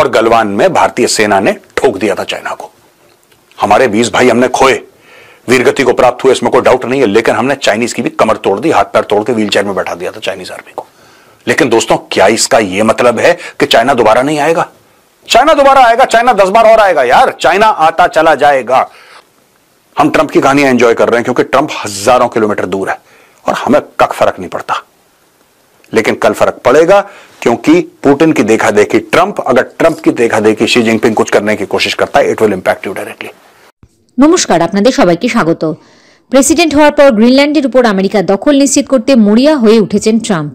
और गलवान में भारतीय सेना ने ठोक दिया था चाइना को। हमारे 20 भाई हमने खोए, वीरगति को प्राप्त हुए, इसमें कोई डाउट नहीं है, लेकिन हमने चाइनीज की भी कमर तोड़ दी, हाथ पैर तोड़ के व्हीलचेयर में बैठा दिया था चाइनीज आर्मी को। लेकिन दोस्तों, क्या इसका यह मतलब है कि चाइना दोबारा नहीं आएगा? चाइना दोबारा आएगा, चाइना 10 बार और आएगा यार, चाइना आता चला जाएगा। हम ट्रंप की कहानियां एंजॉय कर रहे हैं क्योंकि ट्रंप हजारों किलोमीटर दूर है और हमें कक फर्क नहीं पड़ता, लेकिन कल फर्क पड़ेगा, क्योंकि पुतिन की देखा देखी ट्रंप, अगर ट्रंप की देखा देखी शी जिनपिंग कुछ करने की कोशिश करता है, it will impact you directly. নমস্কার, আপনাদের সবাইকে স্বাগত। প্রেসিডেন্ট হওয়ার পর গ্রিনল্যান্ডের উপর আমেরিকা দখল নিশ্চিত করতে মরিয়া হয়ে উঠেছেন ট্রাম্প।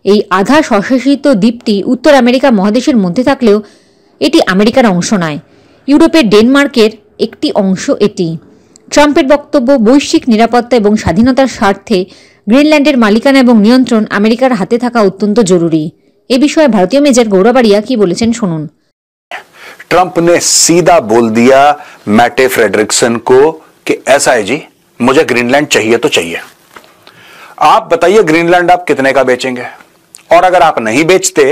এই আধা স্বশাসিত দ্বীপটি উত্তর আমেরিকা মহাদেশের মধ্যে থাকলেও এটি আমেরিকার অংশ নয়, ইউরোপের ডেনমার্কের একটি অংশ এটি। ট্রাম্পের বক্তব্য, বৈশ্বিক নিরাপত্তা এবং স্বাধীনতার স্বার্থে গ্রিনল্যান্ডের মালিকানা এবং নিয়ন্ত্রণ আমেরিকার হাতে থাকা অত্যন্ত জরুরি। এ বিষয়ে ভারতীয় মেজর গৌরাবাড়িয়া কি বলেছেন শুনুন। ट्रंप ने सीधा बोल दिया मैटे फ्रेडरिक्सन को कि ऐसा है जी, मुझे ग्रीनलैंड चाहिए तो चाहिए। आप बताइए ग्रीनलैंड आप कितने का बेचेंगे, और अगर आप नहीं बेचते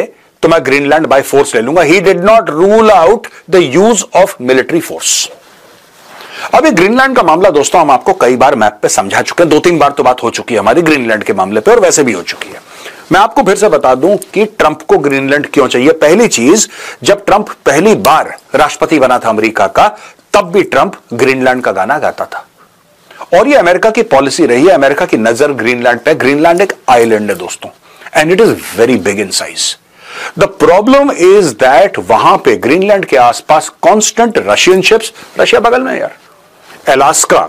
तो मैं ग्रीनलैंड बाय फोर्स ले लूंगा। He did not rule out the use of military force. अभी ग्रीनलैंड का मामला दोस्तों हम आपको कई बार मैप पे समझा चुके हैं, 2-3 बार तो बात हो चुकी है हमारी ग्रीनलैंड के मामले पे, और वैसे भी हो चुकी है। मैं आपको फिर से बता दूं कि ट्रंप को ग्रीनलैंड क्यों चाहिए। पहली चीज, जब ट्रंप पहली बार राष्ट्रपति बना था अमेरिका का, तब भी ट्रंप ग्रीनलैंड का गाना गाता था, और ये अमेरिका की पॉलिसी रही है। अमेरिका की नजर ग्रीनलैंड पे, ग्रीनलैंड एक आइलैंड है दोस्तों, and it is very big in size. The problem is that वहां पे ग्रीनलैंड के आसपास कांस्टेंट रशियन शिप्स, रशिया बगल में यार, अलास्का,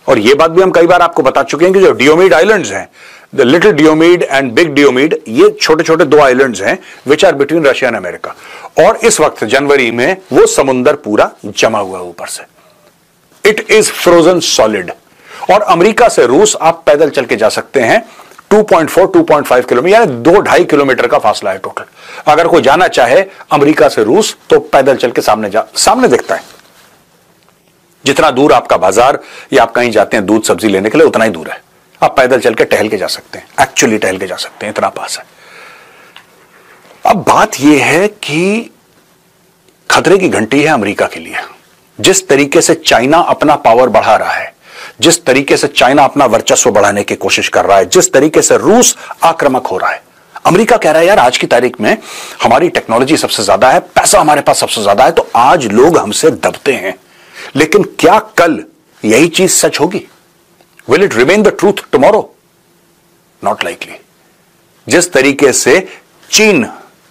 और यह बात भी हम कई बार आपको बता चुके हैं कि जो डियोमीड आइलैंड्स हैं, the little Diomede and big Diomede, ये छोटे छोटे 2 आइलैंड्स हैं which are between Russia and America. और इस वक्त जनवरी में वो समुंदर पूरा जमा हुआ है ऊपर से, इट इज फ्रोजन सॉलिड। और अमेरिका से रूस आप पैदल चल के जा सकते हैं, 2.5 किलोमीटर, यानी 2-2.5 किलोमीटर का फासला है टोटल। अगर कोई जाना चाहे अमेरिका से रूस तो पैदल चल के सामने दिखता है। जितना दूर आपका बाजार या आप कहीं जाते हैं दूध सब्जी लेने के लिए, उतना ही दूर है, आप पैदल चल के टहल के जा सकते हैं, एक्चुअली टहल के जा सकते हैं, इतना पास है। अब बात यह है कि खतरे की घंटी है अमेरिका के लिए। जिस तरीके से चाइना अपना पावर बढ़ा रहा है, जिस तरीके से चाइना अपना वर्चस्व बढ़ाने की कोशिश कर रहा है, जिस तरीके से रूस आक्रामक हो रहा है, अमेरिका कह रहा है यार आज की तारीख में हमारी टेक्नोलॉजी सबसे ज्यादा है, पैसा हमारे पास सबसे ज्यादा है, तो आज लोग हमसे दबते हैं। लेकिन क्या कल यही चीज सच होगी? Will it remain the truth tomorrow? Not likely. जिस तरीके से चीन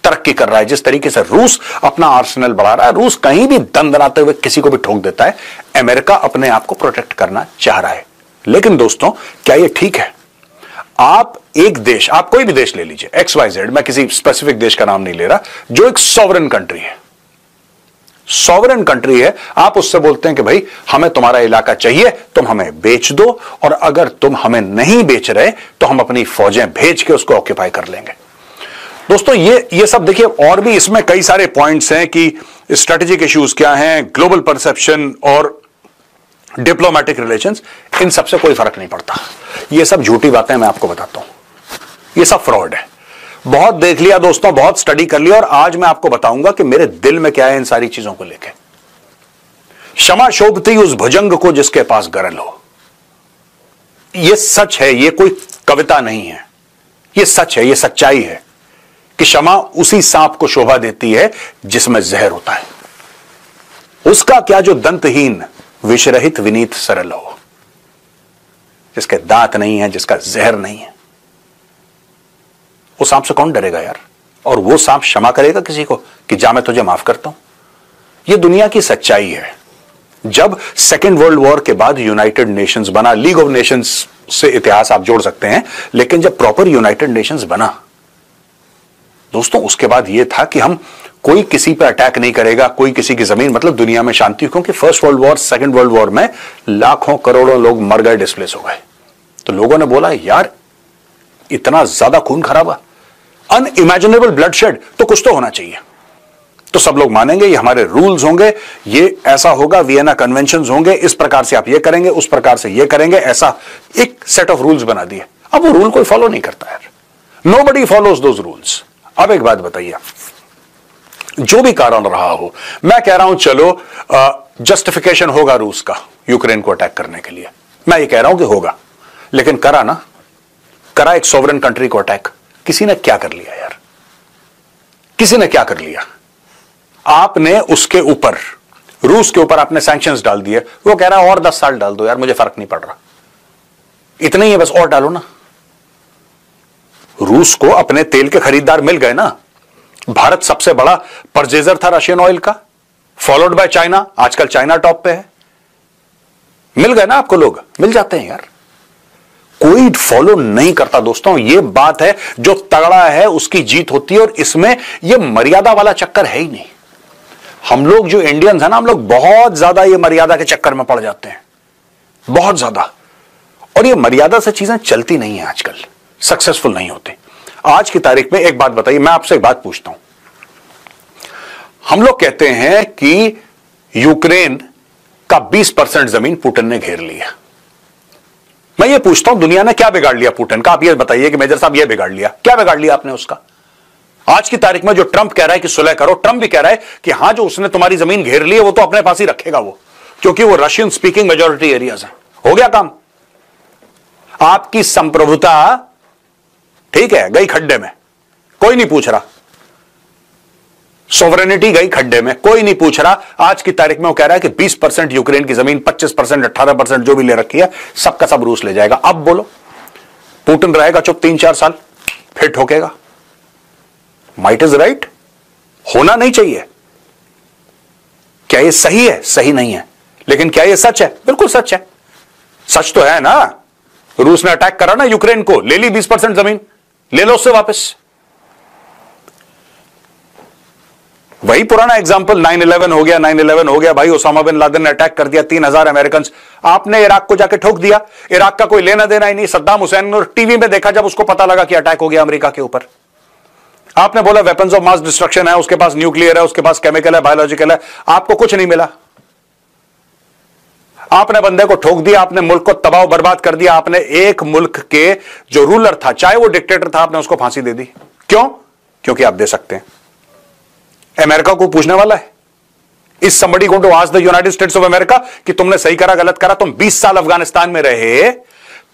तरक्की कर रहा है, जिस तरीके से रूस अपना आर्सेनल बढ़ा रहा है, रूस कहीं भी दंदनाते हुए किसी को भी ठोक देता है, अमेरिका अपने आप को प्रोटेक्ट करना चाह रहा है। लेकिन दोस्तों, क्या यह ठीक है? आप एक देश, आप कोई भी देश ले लीजिए, XYZ, मैं किसी स्पेसिफिक देश का नाम नहीं ले रहा, जो एक सॉवरेन कंट्री है, सॉवरेन कंट्री है, आप उससे बोलते हैं कि भाई हमें तुम्हारा इलाका चाहिए, तुम हमें बेच दो, और अगर तुम हमें नहीं बेच रहे तो हम अपनी फौजें भेज के उसको ऑक्यूपाई कर लेंगे। दोस्तों ये सब देखिए, और भी इसमें कई सारे पॉइंट्स हैं कि स्ट्रेटेजिक इश्यूज क्या हैं, ग्लोबल परसेप्शन और डिप्लोमेटिक रिलेशंस, इन सबसे कोई फर्क नहीं पड़ता। ये सब झूठी बातें मैं आपको बताता हूं, ये सब फ्रॉड है। बहुत देख लिया दोस्तों, बहुत स्टडी कर लिया, और आज मैं आपको बताऊंगा कि मेरे दिल में क्या है इन सारी चीजों को लेकर। क्षमा शोभती उस भुजंग को जिसके पास गरल हो। यह सच है, यह कोई कविता नहीं है, यह सच है, यह सच्चाई है कि क्षमा उसी सांप को शोभा देती है जिसमें जहर होता है। उसका क्या जो दंतहीन विषरहित विनीत सरल हो, जिसके दांत नहीं है, जिसका जहर नहीं है, वो सांप से कौन डरेगा यार? और वो सांप क्षमा करेगा किसी को कि जा मैं तुझे माफ करता हूं? ये दुनिया की सच्चाई है। जब सेकेंड वर्ल्ड वॉर के बाद यूनाइटेड नेशंस बना, लीग ऑफ नेशंस से इतिहास आप जोड़ सकते हैं, लेकिन जब प्रॉपर यूनाइटेड नेशंस बना दोस्तों, उसके बाद यह था कि हम कोई किसी पे अटैक नहीं करेगा, कोई किसी की जमीन, मतलब दुनिया में शांति, क्योंकि first world war, second world war में लाखों करोड़ों लोग मर गए, डिस्प्लेस हो गए। तो लोगों ने बोला यार इतना ज्यादा खून खराबा, अनइमेजिनेबल ब्लडशेड, तो कुछ तो होना चाहिए। तो सब लोग मानेंगे, ये हमारे रूल्स होंगे, ये ऐसा होगा, वियना कन्वेंशंस होंगे, इस प्रकार से आप ये करेंगे, उस प्रकार से ये करेंगे, ऐसा एक सेट ऑफ रूल्स बना दिए। अब वो रूल कोई फॉलो नहीं करता यार, नोबडी फॉलोज दोज रूल्स। अब एक बात बताइए, जो भी कारण रहा हो, मैं कह रहा हूं चलो जस्टिफिकेशन होगा रूस का यूक्रेन को अटैक करने के लिए, मैं ये कह रहा हूं कि होगा, लेकिन करा ना, करा एक सॉवरेन कंट्री को अटैक। किसी ने क्या कर लिया यार, किसी ने क्या कर लिया? आपने उसके ऊपर, रूस के ऊपर आपने सैंक्शंस डाल दिए, वो कह रहा है और 10 साल डाल दो यार, मुझे फर्क नहीं पड़ रहा, इतना ही है बस, और डालो ना। रूस को अपने तेल के खरीदार मिल गए ना, भारत सबसे बड़ा परचेजर था रशियन ऑयल का, फॉलोड बाय चाइना, आजकल चाइना टॉप पे है। मिल गए ना आपको, लोग मिल जाते हैं यार, कोई फॉलो नहीं करता दोस्तों। ये बात है, जो तगड़ा है उसकी जीत होती है, और इसमें ये मर्यादा वाला चक्कर है ही नहीं। हम लोग जो इंडियंस हैं ना, हम लोग बहुत ज्यादा ये मर्यादा के चक्कर में पड़ जाते हैं, बहुत ज्यादा, और ये मर्यादा से चीजें चलती नहीं है आजकल, सक्सेसफुल नहीं होते। आज की तारीख में एक बात बताइए, मैं आपसे एक बात पूछता हूं, हम लोग कहते हैं कि यूक्रेन का 20% जमीन पुतिन ने घेर लिया। मैं ये पूछता हूं, दुनिया ने क्या बिगाड़ लिया पुतिन का? आप ये बताइए कि मेजर साहब ये बिगाड़ लिया, क्या बिगाड़ लिया आपने उसका? आज की तारीख में जो ट्रंप कह रहा है कि सुलह करो, ट्रंप भी कह रहा है कि हां, जो उसने तुम्हारी जमीन घेर ली है वो तो अपने पास ही रखेगा वो, क्योंकि वो रशियन स्पीकिंग मेजॉरिटी एरियाज है। हो गया काम, आपकी संप्रभुता ठीक है गई खड्डे में, कोई नहीं पूछ रहा, सोवरेनिटी गई खड्डे में, कोई नहीं पूछ रहा। आज की तारीख में वो कह रहा है कि 20% यूक्रेन की जमीन, 25%, 18% जो भी ले रखी है, सबका सब रूस ले जाएगा। अब बोलो, पुतिन रहेगा चुप 3-4 साल, फिर ठोकेगा। माइट इज राइट, होना नहीं चाहिए। क्या ये सही है? सही नहीं है, लेकिन क्या ये सच है? बिल्कुल सच है, सच तो है ना। रूस ने अटैक करा ना यूक्रेन को, ले ली 20% जमीन, ले लो उससे वापस। वही पुराना एग्जांपल, 9/11 हो गया, 9/11 हो गया भाई, ओसामा बिन लादेन ने अटैक कर दिया, 3000 अमेरिकन, आपने इराक को जाके ठोक दिया। इराक का कोई लेना देना ही नहीं, सद्दाम हुसैन ने टीवी में देखा जब उसको पता लगा कि अटैक हो गया अमेरिका के ऊपर, आपने बोला वेपन्स ऑफ मास डिस्ट्रक्शन है, उसके पास न्यूक्लियर है, उसके पास केमिकल है, बायोलॉजिकल है, आपको कुछ नहीं मिला। आपने बंदे को ठोक दिया, आपने मुल्क को तबाह बर्बाद कर दिया, आपने एक मुल्क के जो रूलर था, चाहे वो डिक्टेटर था, आपने उसको फांसी दे दी। क्यों? क्योंकि आप दे सकते हैं। अमेरिका को पूछने वाला है, इस somebody going to ask the United States of America कि तुमने सही करा गलत करा? तुम 20 साल अफगानिस्तान में रहे,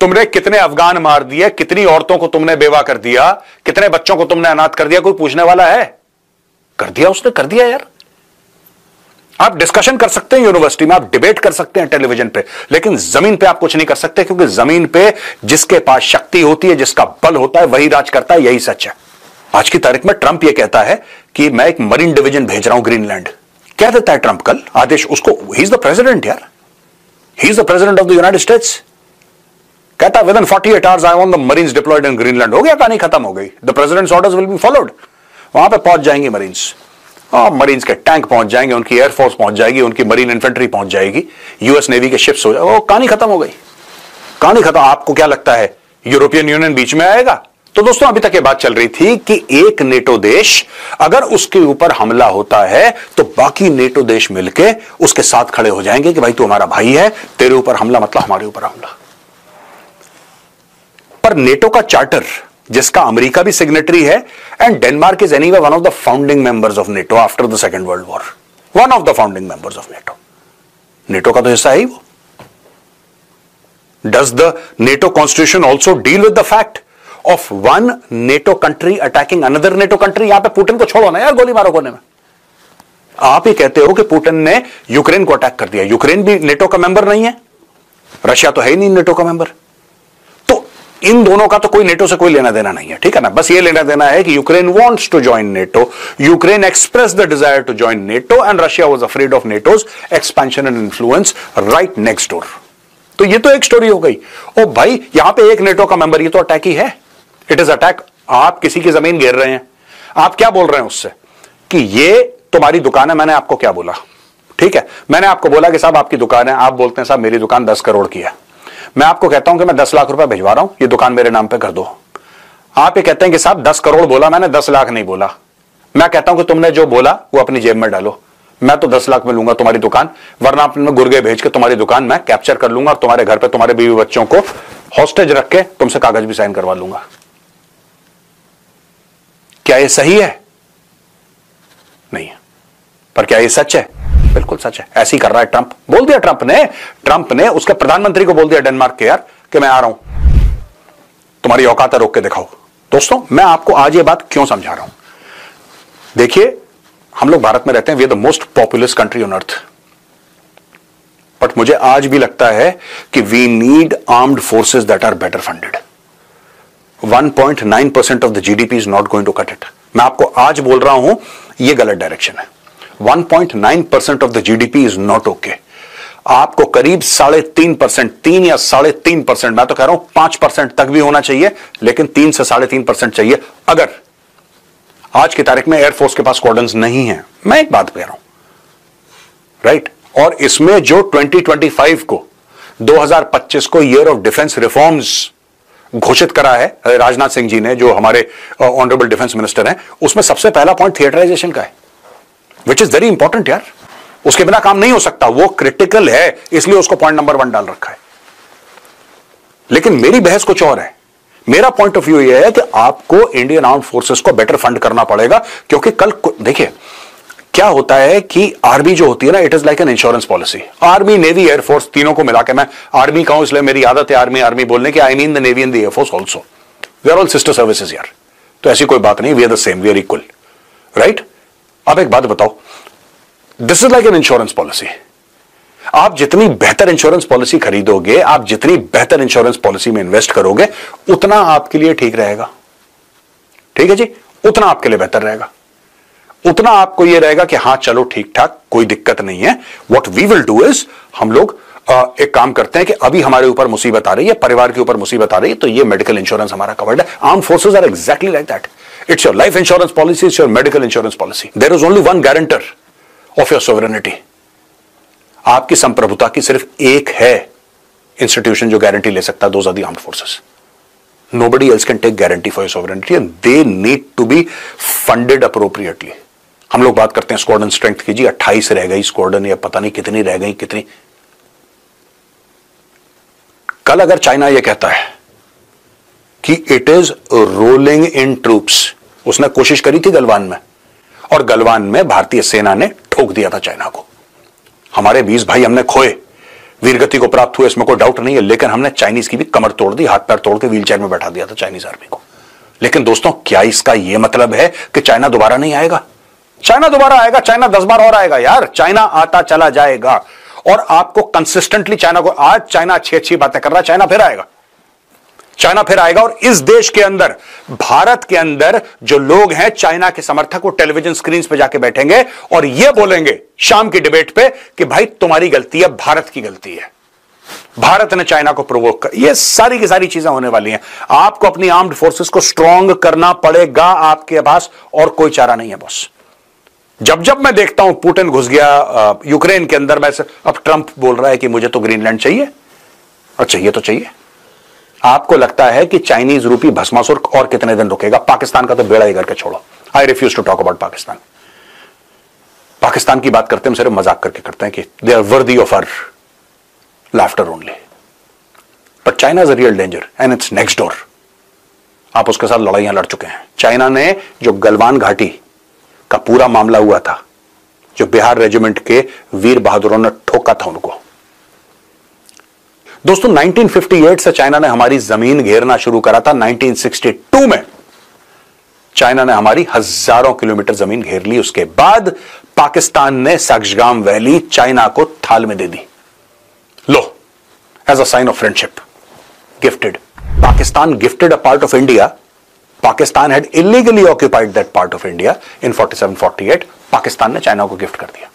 तुमने कितने अफगान मार दिए, कितनी औरतों को तुमने बेवा कर दिया, कितने बच्चों को तुमने अनाथ कर दिया? कोई पूछने वाला है? कर दिया उसने, कर दिया यार। आप डिस्कशन कर सकते हैं यूनिवर्सिटी में, आप डिबेट कर सकते हैं टेलीविजन पे, लेकिन जमीन पे आप कुछ नहीं कर सकते, क्योंकि जमीन पे जिसके पास शक्ति होती है, जिसका बल होता है, वही राज करता है। यही सच है। आज की तारीख में ट्रंप ये कहता है कि मैं एक मरीन डिवीजन भेज रहा हूं ग्रीनलैंड, कह देता है ट्रंप कल आदेश उसको, ही इज द प्रेसिडेंट यार, he is the president of the United States, कहता है within 48 hours I want the marines deployed in Greenland. हो गया, कहानी खत्म हो गई, the president's orders will be followed. वहां पे पहुंच जाएंगे मरीन्स, और मरीन्स के टैंक पहुंच जाएंगे, उनकी एयरफोर्स पहुंच जाएगी, उनकी मरीन इन्फेंट्री पहुंच जाएगी, यूएस नेवी के शिप्स हो जाएगी, कहानी खत्म हो गई, कहानी खत्म। आपको क्या लगता है यूरोपियन यूनियन बीच में आएगा? तो दोस्तों अभी तक ये बात चल रही थी कि एक नेटो देश अगर उसके ऊपर हमला होता है तो बाकी नेटो देश मिलके उसके साथ खड़े हो जाएंगे कि भाई तू हमारा भाई है, तेरे ऊपर हमला मतलब हमारे ऊपर हमला। पर नेटो का चार्टर, जिसका अमेरिका भी सिग्नेटरी है, and Denmark is anyway one of the founding members of NATO after the second world war, one of the founding members of NATO, NATO का तो हिस्सा है ही वो। Does the NATO constitution also deal with the fact of one NATO country attacking another NATO country? यहां पे Putin को छोड़ो ना यार, गोली मारो कोने में। आप ही कहते हो कि पुतिन ने यूक्रेन को अटैक कर दिया, यूक्रेन भी नेटो का मेंबर नहीं है, रशिया तो है ही नहीं नेटो का मेंबर, तो इन दोनों का तो कोई नेटो से कोई लेना देना नहीं है, ठीक है ना। बस ये लेना देना है कि Ukraine wants to join NATO, Ukraine express the desire to join NATO, and Russia was afraid of NATO's expansion and influence right next door. तो ये तो एक स्टोरी हो गई। ओ भाई, यहां पे एक नेटो का मेंबर, ये तो अटैक ही है, इट इज अटैक। आप किसी की जमीन घेर रहे हैं, आप क्या बोल रहे हैं उससे कि ये तुम्हारी दुकान है? मैंने आपको क्या बोला? ठीक है, मैंने आपको बोला कि साहब आपकी दुकान है, आप बोलते हैं साहब मेरी दुकान 10 करोड़ की है। मैं आपको कहता हूं कि मैं 10 लाख रुपए भिजवा रहा हूं, ये दुकान मेरे नाम पे कर दो। आप ये कहते हैं कि साहब 10 करोड़ बोला मैंने, 10 लाख नहीं बोला। मैं कहता हूं कि तुमने जो बोला वो अपनी जेब में डालो, मैं तो 10 लाख में लूंगा तुम्हारी दुकान, वरना अपने गुर्गे भेज के तुम्हारी दुकान मैं कैप्चर कर लूंगा और तुम्हारे घर पे तुम्हारे बीवी बच्चों को हॉस्टेज रख के तुमसे कागज भी साइन करवा लूंगा। क्या यह सही है? नहीं है। पर क्या ये सच है? बिल्कुल सच है। ऐसे ही कर रहा है ट्रंप। बोल दिया ट्रंप ने उसके प्रधानमंत्री को बोल दिया डेनमार्क के, यार कि मैं आ रहा हूं, तुम्हारी औकात रोक के दिखाओ। दोस्तों, मैं आपको आज ये बात क्यों समझा रहा हूं? देखिए, हम लोग भारत में रहते हैं, we are the most populous country on earth, but मुझे आज भी लगता है कि we need armed forces that are better funded. 1.9% of the GDP is not going to cut it. मैं आपको आज बोल रहा हूं, यह गलत डायरेक्शन है। 1.9% of the GDP is not okay. आपको करीब 3.5%, 3 या 3.5%, मैं तो कह रहा हूं 5% तक भी होना चाहिए, लेकिन 3 से 3.5% चाहिए। अगर आज की तारीख में एयरफोर्स के पास स्क्वाड्रन्स नहीं है, मैं एक बात कह रहा हूं, राइट? और इसमें जो 2025 को 2025 को ईयर ऑफ डिफेंस रिफॉर्म्स घोषित करा है राजनाथ सिंह जी ने, जो हमारे ऑनरेबल डिफेंस मिनिस्टर हैं, उसमें सबसे पहला पॉइंट थिएटराइजेशन का है, विच इज वेरी इंपॉर्टेंट यार। उसके बिना काम नहीं हो सकता, वो क्रिटिकल है, इसलिए उसको पॉइंट नंबर 1 डाल रखा है। लेकिन मेरी बहस कुछ और है। मेरा पॉइंट ऑफ व्यू यह है कि आपको इंडियन आर्म्ड फोर्सेस को बेटर फंड करना पड़ेगा, क्योंकि कल देखिए क्या होता है कि आर्मी जो होती है ना, it is like an insurance policy. Army, navy, air force तीनों को मिला के, मैं आर्मी कहूं इसलिए मेरी आदत है आर्मी बोलने की, I mean the navy and the air force also, we are all sister services यार। तो ऐसी कोई बात नहीं, we are the same, we are equal, right? अब एक बात बताओ, this is like an insurance policy. आप जितनी बेहतर इंश्योरेंस पॉलिसी खरीदोगे, आप जितनी बेहतर इंश्योरेंस पॉलिसी में इन्वेस्ट करोगे, उतना आपके लिए ठीक रहेगा। ठीक है जी, उतना आपके लिए बेहतर रहेगा, उतना आपको यह रहेगा कि हां चलो ठीक ठाक, कोई दिक्कत नहीं है। What we will do is, हम लोग एक काम करते हैं कि अभी हमारे ऊपर मुसीबत आ रही है, परिवार के ऊपर मुसीबत आ रही है, तो ये मेडिकल इंश्योरेंस हमारा कवर्ड है। Armed forces are exactly like that. It's your life insurance policy, it's your medical insurance policy. There is only one guarantor of your sovereignty. आपकी संप्रभुता की सिर्फ एक है इंस्टीट्यूशन जो गारंटी ले सकता है, those are the armed forces. Nobody else can take guarantee for your sovereignty and they need to be funded appropriately. हम लोग बात करते हैं स्क्वाड्रन स्ट्रेंथ की, जी 28 रह गई स्क्वाड्रन, या पता नहीं कितनी रह गई, कितनी। कल अगर चाइना यह कहता है कि it is rolling in troops, उसने कोशिश करी थी गलवान में, और गलवान में भारतीय सेना ने ठोक दिया था चाइना को। हमारे 20 भाई हमने खोए, वीरगति को प्राप्त हुए, इसमें कोई डाउट नहीं है, लेकिन हमने चाइनीज की भी कमर तोड़ दी, हाथ पैर तोड़ के व्हीलचेयर में बैठा दिया था चाइनीज आर्मी को। लेकिन दोस्तों, क्या इसका यह मतलब है कि चाइना दोबारा नहीं आएगा? चाइना दोबारा आएगा, चाइना 10 बार और आएगा यार, चाइना आता चला जाएगा। और आपको कंसिस्टेंटली चाइना को, आज चाइना अच्छी अच्छी बातें कर रहा है, चाइना फिर आएगा, चाइना फिर आएगा। और इस देश के अंदर, भारत के अंदर जो लोग हैं चाइना के समर्थक, वो टेलीविजन स्क्रीन पे जाके बैठेंगे और ये बोलेंगे शाम की डिबेट पे कि भाई तुम्हारी गलती है, भारत की गलती है, भारत ने चाइना को प्रोवोक कर। ये सारी की सारी चीजें होने वाली हैं। आपको अपनी आर्म्ड फोर्सेस को स्ट्रांग करना पड़ेगा, आपके पास और कोई चारा नहीं है बॉस। जब जब मैं देखता हूं पुतिन घुस गया यूक्रेन के अंदर, मैं अब ट्रंप बोल रहा है कि मुझे तो ग्रीनलैंड चाहिए, और चाहिए तो चाहिए। आपको लगता है कि चाइनीज रूपी भस्मासुर और कितने दिन रुकेगा? पाकिस्तान का तो बेड़ा ही करके छोड़ो। I refuse to talk about Pakistan. Pakistan की बात करते हैं, हम सिर्फ मजाक करके करते हैं कि they are worthy of our laughter only, but China is a real danger and it's next door. आप उसके साथ लड़ाइयां लड़ चुके हैं। चाइना ने जो गलवान घाटी का पूरा मामला हुआ था, जो बिहार रेजिमेंट के वीर बहादुरों ने ठोका था उनको, दोस्तों 1958 से चाइना ने हमारी जमीन घेरना शुरू करा था। 1962 में चाइना ने हमारी हजारों किलोमीटर जमीन घेर ली। उसके बाद पाकिस्तान ने सक्सगाम वैली चाइना को थाल में दे दी। लो, as a sign of friendship, gifted. Pakistan gifted a part of India. Pakistan had illegally occupied that part of India in 47-48। Pakistan ने चाइना को गिफ्ट कर दिया।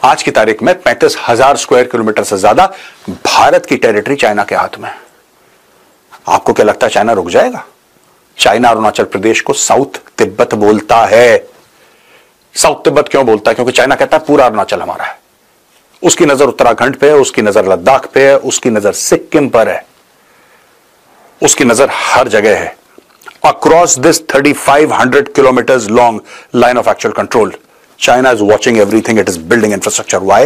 आज की तारीख में 35,000 स्क्वायर किलोमीटर से ज्यादा भारत की टेरिटरी चाइना के हाथ में है। आपको क्या लगता है चाइना रुक जाएगा? चाइना अरुणाचल प्रदेश को साउथ तिब्बत बोलता है। साउथ तिब्बत क्यों बोलता है? क्योंकि चाइना कहता है पूरा अरुणाचल हमारा है। उसकी नजर उत्तराखंड पे है, उसकी नजर लद्दाख पे है, उसकी नजर सिक्किम पर है, उसकी नजर हर जगह है। Across this 3,500 kilometres long line of actual control, China is watching everything. It is building infrastructure. Why?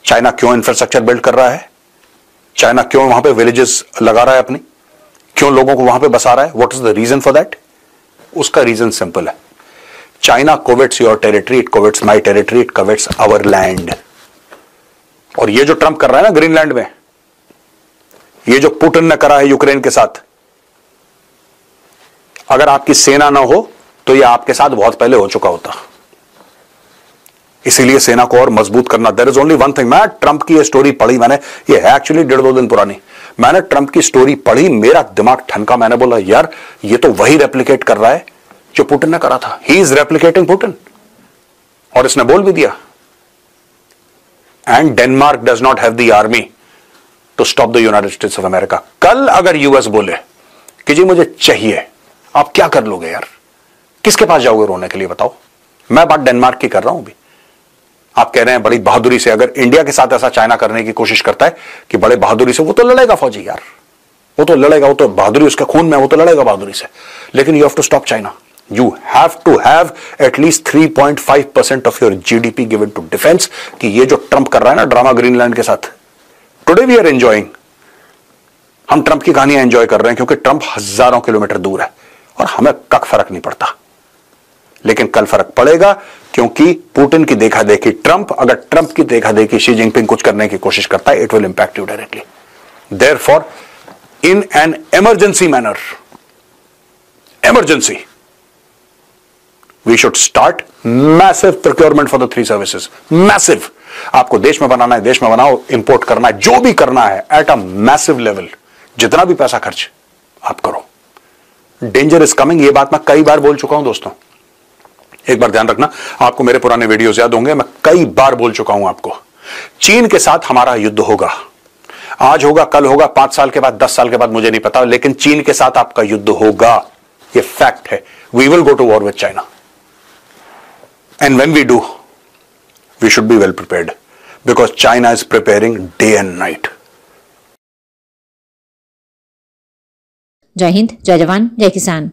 China क्यों इंफ्रास्ट्रक्चर बिल्ड कर रहा है? चाइना क्यों वहां पे विलेजेस लगा रहा है अपनी? क्यों लोगों को वहां पे बसा रहा है? What is the reason for that? उसका रीजन सिंपल है। China covets your territory, it covets my territory, it covets our land. और ये जो ट्रंप कर रहा है ना ग्रीनलैंड में, ये जो पुतिन ने करा है यूक्रेन के साथ, अगर आपकी सेना ना हो तो ये आपके साथ बहुत पहले हो चुका होता। इसीलिए सेना को और मजबूत करना। There is only one thing. मैं ट्रंप की ये स्टोरी पढ़ी, मैंने, ये है एक्चुअली 1.5-2 दिन पुरानी। मैंने ट्रंप की स्टोरी पढ़ी, मेरा दिमाग ठनका। मैंने बोला यार ये तो वही रेप्लिकेट कर रहा है जो पुतिन ने करा था। He is replicating Putin. और इसने बोल भी दिया, and Denmark does not have the army to stop the United States of America. कल अगर यूएस बोले कि जी मुझे चाहिए, आप क्या कर लोगे यार? किसके पास जाओगे रोने के लिए, बताओ? मैं बात डेनमार्क की कर रहा हूं भी। आप कह रहे हैं बड़ी बहादुरी से, अगर इंडिया के साथ ऐसा चाइना करने की कोशिश करता है कि बड़े बहादुरी से, वो तो लड़ेगा फौजी यार, वो तो लड़ेगा, वो तो बहादुरी उसके खून में, वो तो लड़ेगा बहादुरी से। लेकिन you have to stop China. You have to have at least 3.5% of your GDP given to defence. कि ये जो ट्रंप कर रहा है ना ड्रामा ग्रीनलैंड के साथ, टुडे वी आर एंजॉयिंग, हम ट्रंप की कहानियां एंजॉय कर रहे हैं क्योंकि ट्रंप हजारों किलोमीटर दूर है और हमें कक फर्क नहीं पड़ता। लेकिन कल फर्क पड़ेगा, क्योंकि पुतिन की देखा देखी ट्रंप, अगर ट्रंप की देखा देखी शी जिनपिंग कुछ करने की कोशिश करता है, it will impact you directly. Therefore in an emergency manner, emergency, we should start massive procurement for the 3 services. Massive. आपको देश में बनाना है, देश में बनाओ, इंपोर्ट करना है, जो भी करना है एट अ मैसिव लेवल, जितना भी पैसा खर्च आप करो। Danger is coming. ये बात मैं कई बार बोल चुका हूं दोस्तों। एक बार ध्यान रखना, आपको मेरे पुराने वीडियोस याद होंगे, मैं कई बार बोल चुका हूं आपको, चीन के साथ हमारा युद्ध होगा। आज होगा, कल होगा, 5 साल के बाद, 10 साल के बाद, मुझे नहीं पता, लेकिन चीन के साथ आपका युद्ध होगा। ये फैक्ट है। We will go to war with China, and when we do, we should be well prepared, because China is preparing day and night. जय हिंद, जय जवान, जय किसान।